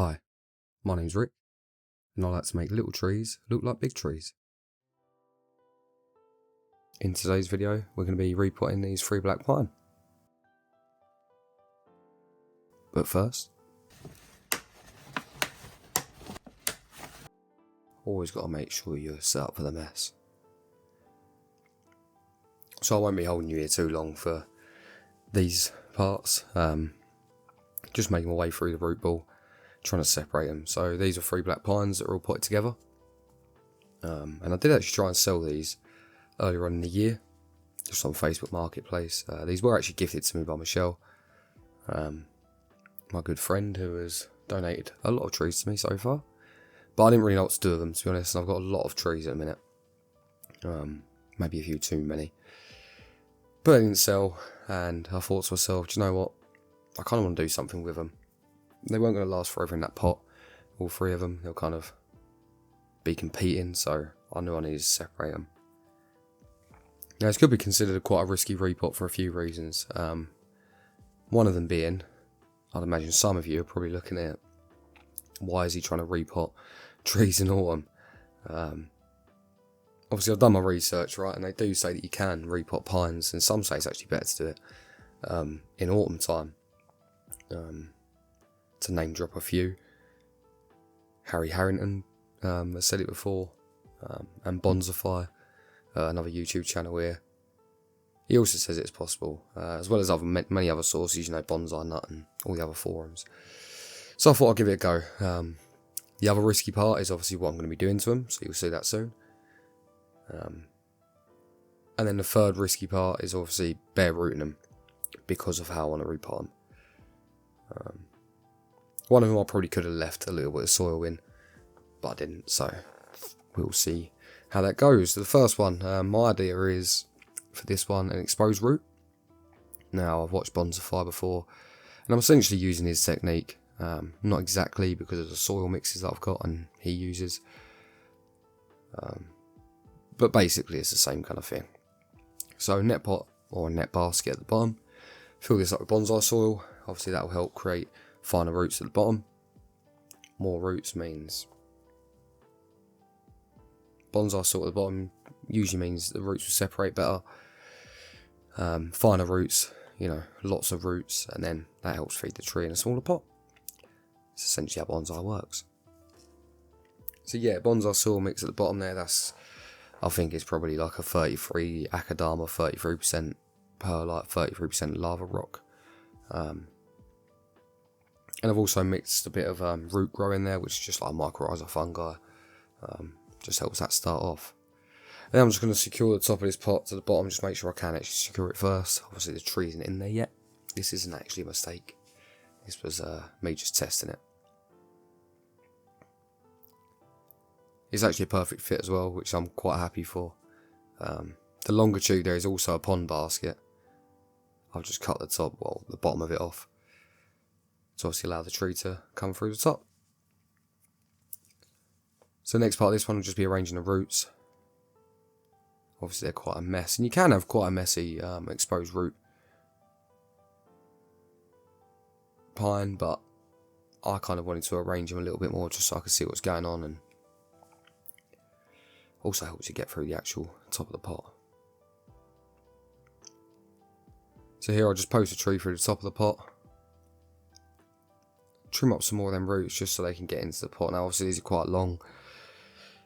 Hi, my name's Rick, and I like to make little trees look like big trees. In today's video, we're going to be repotting these 3 black pine. But first, always got to make sure you're set up for the mess. So I won't be holding you here too long for these parts. Just making my way through the root ball, trying to separate them. So these are 3 black pines that are all potted together. And I did actually try and sell these earlier on in the year, just on Facebook Marketplace. These were actually gifted to me by Michelle, my good friend, who has donated a lot of trees to me so far. But I didn't really know what to do with them, to be honest, and I've got a lot of trees at the minute. Maybe a few too many. But they didn't sell, and I thought to myself, do you know what? I kind of want to do something with them. They weren't going to last forever in that pot, all 3 of them. They'll kind of be competing, so I knew I needed to separate them. Now, this could be considered quite a risky repot for a few reasons. One of them being, I'd imagine some of you are probably looking at, why is he trying to repot trees in autumn? Obviously, I've done my research, right, and they do say that you can repot pines, and some say it's actually better to do it in autumn time. To name drop a few, Harry Harrington has said it before, and Bonsai, another YouTube channel here. He also says it's possible, as well as many other sources, you know, Bonsai Nut and all the other forums. So I thought I'd give it a go. The other risky part is obviously what I'm going to be doing to them, so you'll see that soon. And then the third risky part is obviously bare rooting them, because of how I want to repot them. One of them I probably could have left a little bit of soil in, but I didn't, so we'll see how that goes. So the first one, my idea is, for this one, an exposed root. Now, I've watched Bonsai before, and I'm essentially using his technique. Not exactly, because of the soil mixes that I've got and he uses. But basically it's the same kind of thing. So net pot or net basket at the bottom. Fill this up with bonsai soil. Obviously that will help create finer roots at the bottom. More roots means bonsai soil at the bottom usually means the roots will separate better. Finer roots, you know, lots of roots, and then that helps feed the tree in a smaller pot. It's essentially how bonsai works. So yeah, bonsai soil mix at the bottom there, that's, I think it's probably like a 33 Akadama, 33% perlite, 33% lava rock. And I've also mixed a bit of root grow in there, which is just like mycorrhiza fungi. Just helps that start off. Then I'm just going to secure the top of this pot to the bottom, just make sure I can actually secure it first. Obviously the tree isn't in there yet. This isn't actually a mistake. This was me just testing it. It's actually a perfect fit as well, which I'm quite happy for. The longitude there is also a pond basket. I've just cut the top, well, the bottom of it off, to obviously allow the tree to come through the top. So the next part of this one will just be arranging the roots. Obviously they're quite a mess, and you can have quite a messy exposed root pine, but I kind of wanted to arrange them a little bit more just so I could see what's going on, and also helps you get through the actual top of the pot. So here I'll just post a tree through the top of the pot. Trim up some more of them roots just so they can get into the pot. Now obviously these are quite long.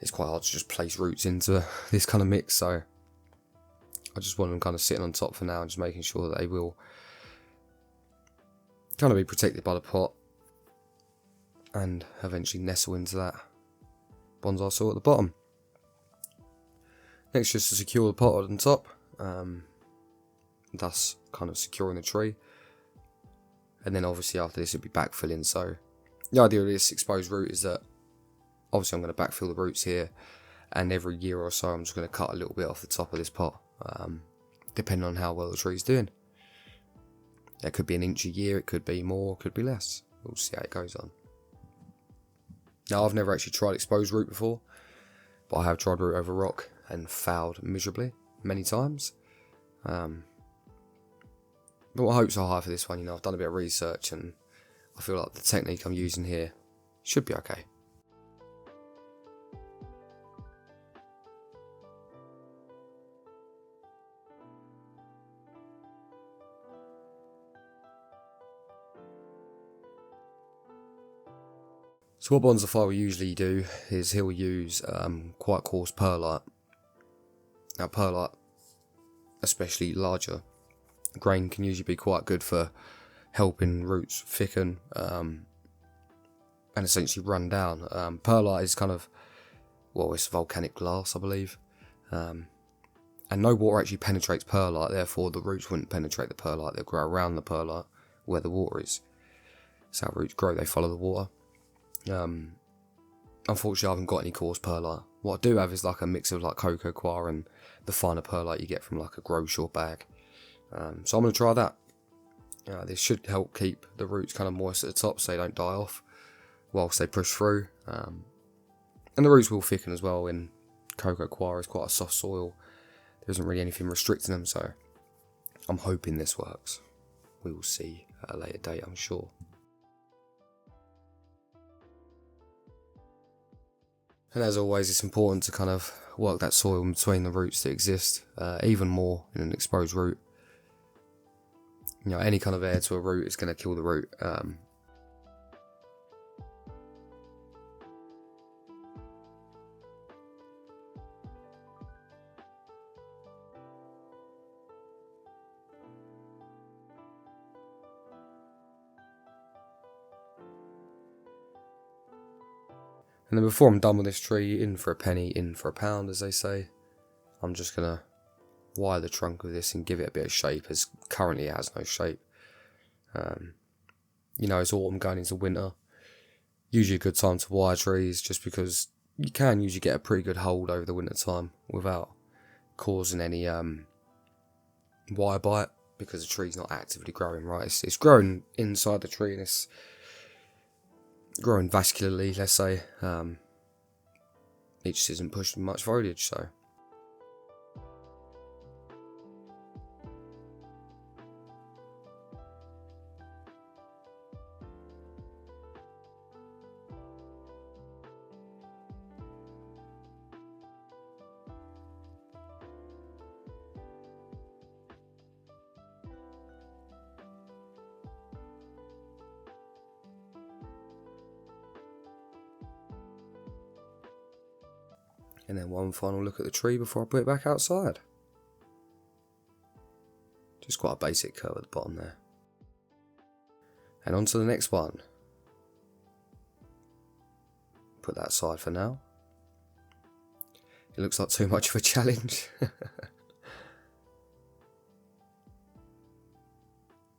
It's quite hard to just place roots into this kind of mix, so I just want them kind of sitting on top for now and just making sure that they will kind of be protected by the pot and eventually nestle into that bonsai soil at the bottom. Next, just to secure the pot on the top, thus kind of securing the tree. And then obviously after this it'll be backfilling. So the idea of this exposed root is that obviously I'm going to backfill the roots here, and every year or so I'm just going to cut a little bit off the top of this pot, depending on how well the tree's doing. It could be an inch a year, it could be more, it could be less. We'll see how it goes on. Now I've never actually tried exposed root before, but I have tried root over rock and failed miserably many times. But my hopes are high for this one. You know, I've done a bit of research and I feel like the technique I'm using here Should be okay. So what Bonsai will usually do is he'll use quite coarse perlite. Now perlite, especially larger grain, can usually be quite good for helping roots thicken and essentially run down. Perlite is kind of, well, it's volcanic glass, I believe. And no water actually penetrates perlite, therefore the roots wouldn't penetrate the perlite, they'll grow around the perlite where the water is. That's how roots grow, they follow the water. Unfortunately I haven't got any coarse perlite. What I do have is like a mix of like cocoa coir and the finer perlite you get from like a grow short bag. So I'm going to try that. This should help keep the roots kind of moist at the top so they don't die off whilst they push through. And the roots will thicken as well, and cocoa coir is quite a soft soil. There isn't really anything restricting them, so I'm hoping this works. We will see at a later date, I'm sure. And as always, it's important to kind of work that soil in between the roots that exist, even more in an exposed root. You know, any kind of air to a root is going to kill the root. And then before I'm done with this tree, in for a penny, in for a pound, as they say, I'm just going to wire the trunk of this and give it a bit of shape, as currently it has no shape. You know, it's autumn going into winter. Usually a good time to wire trees, just because you can usually get a pretty good hold over the winter time without causing any wire bite, because the tree's not actively growing, right? It's growing inside the tree and it's growing vascularly, let's say. It just isn't pushing much foliage, so. And then one final look at the tree before I put it back outside. Just quite a basic curve at the bottom there. And on to the next one. Put that aside for now. It looks like too much of a challenge.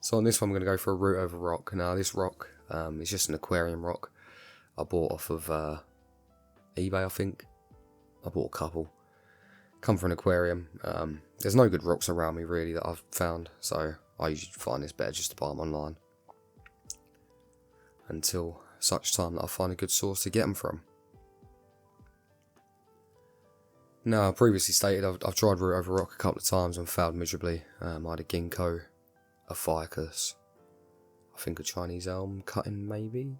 So on this one I'm going to go for a root over rock. Now this rock is just an aquarium rock I bought off of eBay, I think. I bought a couple. Come from an aquarium. There's no good rocks around me really that I've found, so I usually find it's better just to buy them online until such time that I find a good source to get them from. Now, I previously stated I've tried root over rock a couple of times and failed miserably. I had a ginkgo, a ficus, I think a Chinese elm cutting maybe,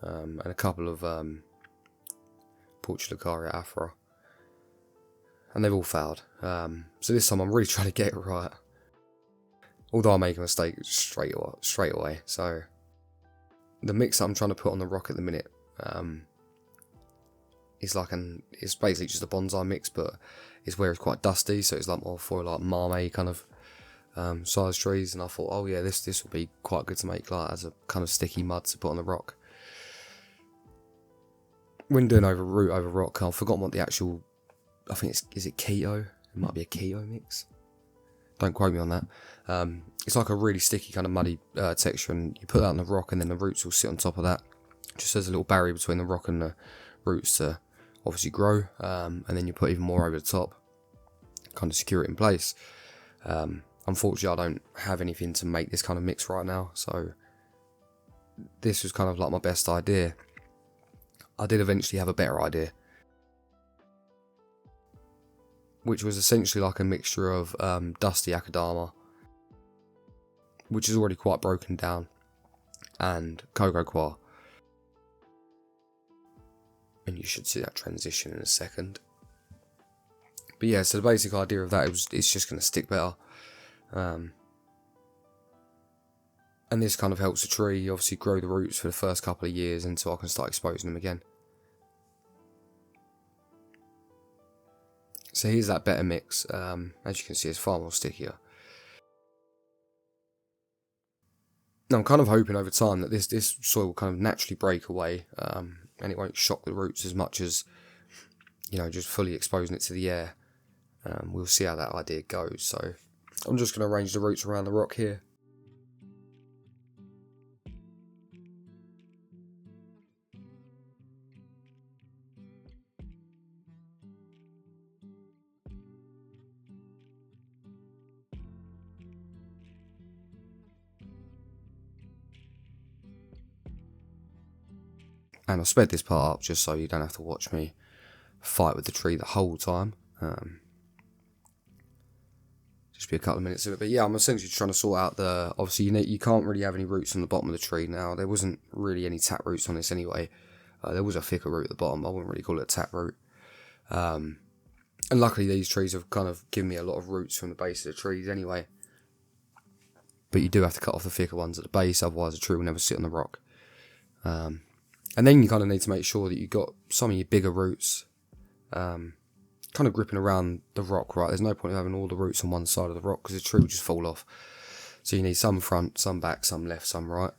and a couple of Portulacaria afra, and they've all failed. So this time I'm really trying to get it right, although I make a mistake straight away. So the mix that I'm trying to put on the rock at the minute is it's basically just a bonsai mix, but it's where it's quite dusty, so it's like more for like marmee kind of size trees. And I thought, oh yeah, this will be quite good to make like as a kind of sticky mud to put on the rock. When doing root over rock, I've forgotten what the actual, I think is it keto? It might be a keto mix. Don't quote me on that. It's like a really sticky kind of muddy texture, and you put that on the rock and then the roots will sit on top of that. Just as a little barrier between the rock and the roots to obviously grow, and then you put even more over the top, kind of secure it in place. Unfortunately I don't have anything to make this kind of mix right now, so this was kind of like my best idea. I did eventually have a better idea, which was essentially like a mixture of dusty akadama, which is already quite broken down, and cocoa coir. you should see that transition in a second. But yeah, so the basic idea of that is it's just going to stick better. And this kind of helps the tree obviously grow the roots for the first couple of years until I can start exposing them again. So here's that better mix. As you can see, it's far more stickier. Now I'm kind of hoping over time that this soil will kind of naturally break away, and it won't shock the roots as much as, you know, just fully exposing it to the air. We'll see how that idea goes. So I'm just going to arrange the roots around the rock here. And I've sped this part up just so you don't have to watch me fight with the tree the whole time. Just be a couple of minutes of it. But yeah, I'm essentially trying to sort out the... Obviously, you can't really have any roots on the bottom of the tree now. There wasn't really any tap roots on this anyway. There was a thicker root at the bottom. I wouldn't really call it a tap root. And luckily, these trees have kind of given me a lot of roots from the base of the trees anyway. But you do have to cut off the thicker ones at the base, otherwise the tree will never sit on the rock. And then you kind of need to make sure that you've got some of your bigger roots kind of gripping around the rock, right? There's no point in having all the roots on one side of the rock because the tree will just fall off. So you need some front, some back, some left, some right.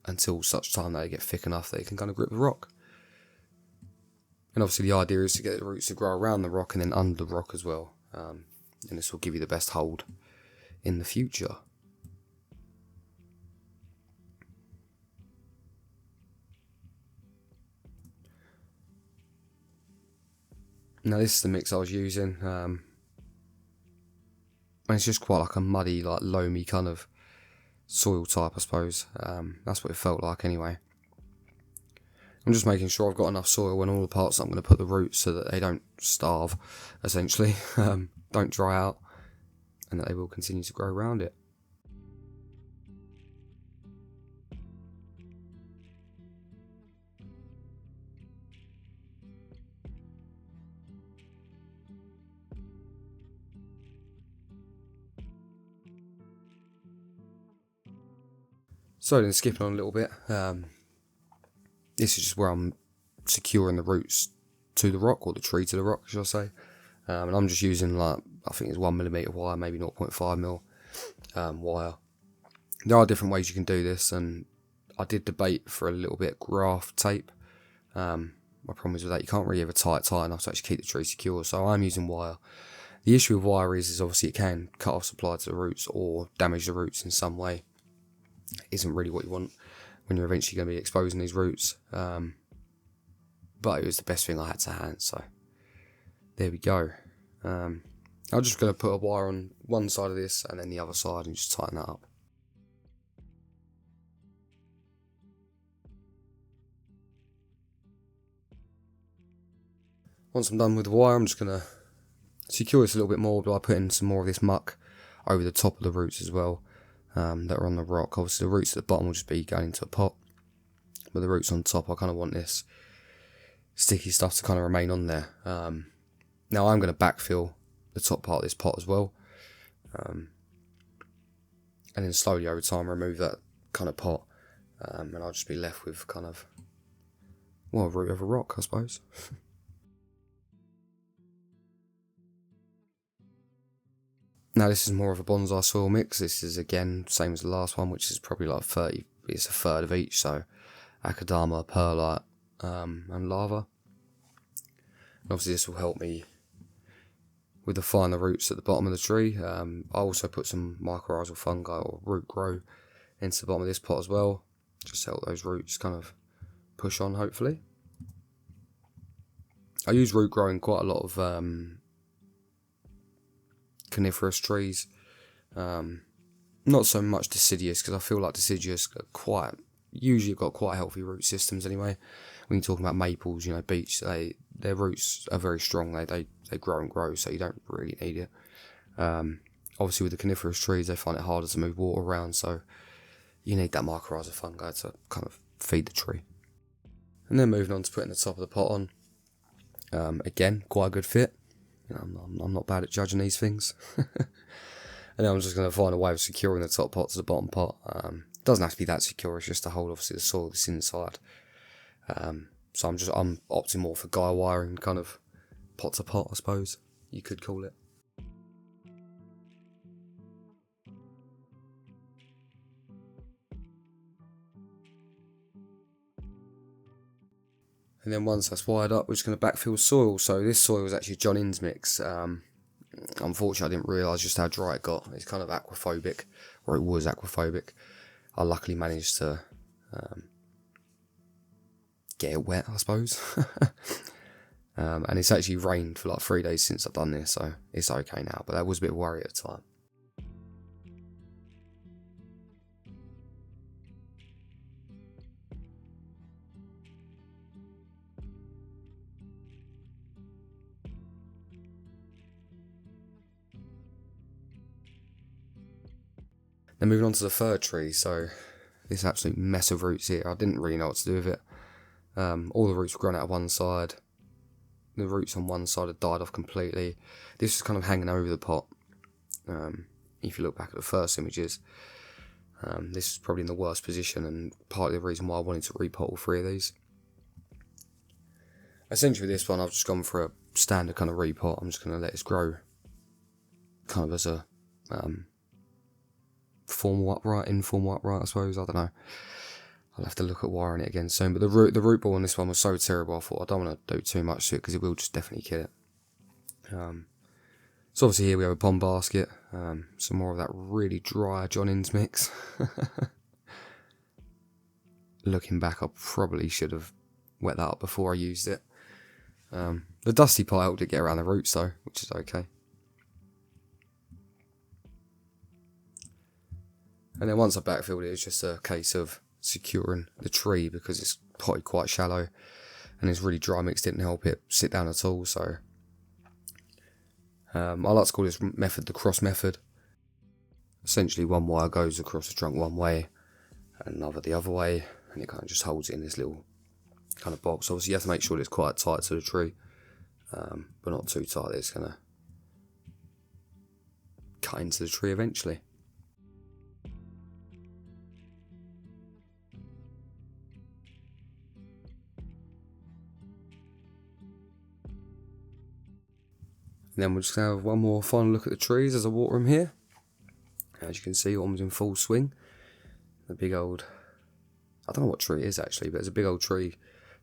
Until such time that they get thick enough that they can kind of grip the rock. And obviously the idea is to get the roots to grow around the rock and then under the rock as well. And this will give you the best hold in the future. Now this is the mix I was using, and it's just quite like a muddy, like loamy kind of soil type, I suppose. That's what it felt like anyway. I'm just making sure I've got enough soil in all the parts that I'm going to put the roots so that they don't starve, essentially, don't dry out, and that they will continue to grow around it. So then skipping on a little bit, this is just where I'm securing the roots to the rock, or the tree to the rock, shall I say. And I'm just using, like, I think it's 1mm wire, maybe 0.5mm wire. There are different ways you can do this, and I did debate for a little bit graft tape. My problem is with that, you can't really have a tight enough to actually keep the tree secure, so I'm using wire. The issue with wire is obviously it can cut off supply to the roots or damage the roots in some way. It isn't really what you want when you're eventually going to be exposing these roots. But it was the best thing I had to hand, so there we go. I'm just going to put a wire on one side of this and then the other side and just tighten that up. Once I'm done with the wire, I'm just going to secure this a little bit more by putting some more of this muck over the top of the roots as well, that are on the rock. Obviously the roots at the bottom will just be going into a pot, but the roots on top, I kind of want this sticky stuff to kind of remain on there. Now I'm going to backfill the top part of this pot as well, and then slowly over time remove that kind of pot, and I'll just be left with kind of, well, a root of a rock, I suppose. Now this is more of a bonsai soil mix. This is again same as the last one, which is probably like 30. It's a third of each, so akadama, perlite, and lava. And obviously this will help me with the finer roots at the bottom of the tree. I also put some mycorrhizal fungi or root grow into the bottom of this pot as well, just to help those roots kind of push on, hopefully. I use root grow in quite a lot of coniferous trees, not so much deciduous, because I feel like deciduous are usually got quite healthy root systems anyway. When you're talking about maples, beech, their roots are very strong. They grow and grow, so you don't really need it. Obviously with the coniferous trees, they find it harder to move water around, so you need that mycorrhizal fungi to kind of feed the tree. And then moving on to putting the top of the pot on. Again, quite a good fit. I'm not bad at judging these things. And then I'm just going to find a way of securing the top pot to the bottom pot. It doesn't have to be that secure, it's just to hold obviously the soil that's inside. So I'm opting more for guy wiring, kind of pot to pot, I suppose you could call it. And then once that's wired up, we're just going to backfill soil. So this soil is actually John Inn's mix. Unfortunately, I didn't realise just how dry it got. It's kind of aquaphobic, or it was aquaphobic. I luckily managed to get it wet, I suppose. And it's actually rained for like 3 days since I've done this, so it's okay now. But that was a bit of a worry at the time. Then moving on to the fir tree, so this absolute mess of roots here, I didn't really know what to do with it. All the roots were grown out of one side. The roots on one side had died off completely. This was kind of hanging over the pot. If you look back at the first images, this is probably in the worst position, and partly the reason why I wanted to repot all 3 of these. Essentially this one I've just gone for a standard kind of repot. I'm just going to let this grow kind of as a formal upright, informal upright, I suppose. I don't know. I'll have to look at wiring it again soon. But the root ball on this one was so terrible, I thought I don't want to do too much to it because it will just definitely kill it. So obviously here we have a pond basket. Some more of that really dry John Inn's mix. Looking back, I probably should have wet that up before I used it. The dusty part helped it get around the roots though, which is okay. And then once I backfilled it, it's just a case of securing the tree because it's potted quite shallow and this really dry mix didn't help it sit down at all. So I like to call this method the cross method. Essentially one wire goes across the trunk one way and another the other way, and it kind of just holds it in this little kind of box. Obviously you have to make sure it's quite tight to the tree, but not too tight that it's going to cut into the tree eventually. And then we're just going to have one more final look at the trees as I water them here. As you can see, autumn's in full swing. The big old, I don't know what tree it is actually, but there's a big old tree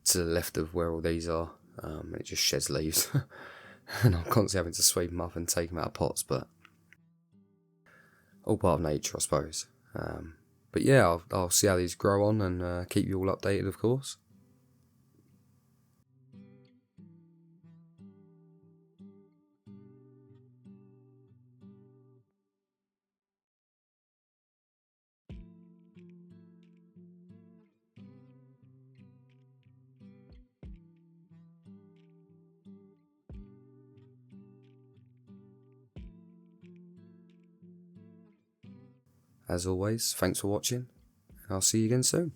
to the left of where all these are, and it just sheds leaves. And I'm constantly having to sweep them up and take them out of pots, but all part of nature, I suppose. But yeah, I'll see how these grow on and keep you all updated, of course. As always, thanks for watching, and I'll see you again soon.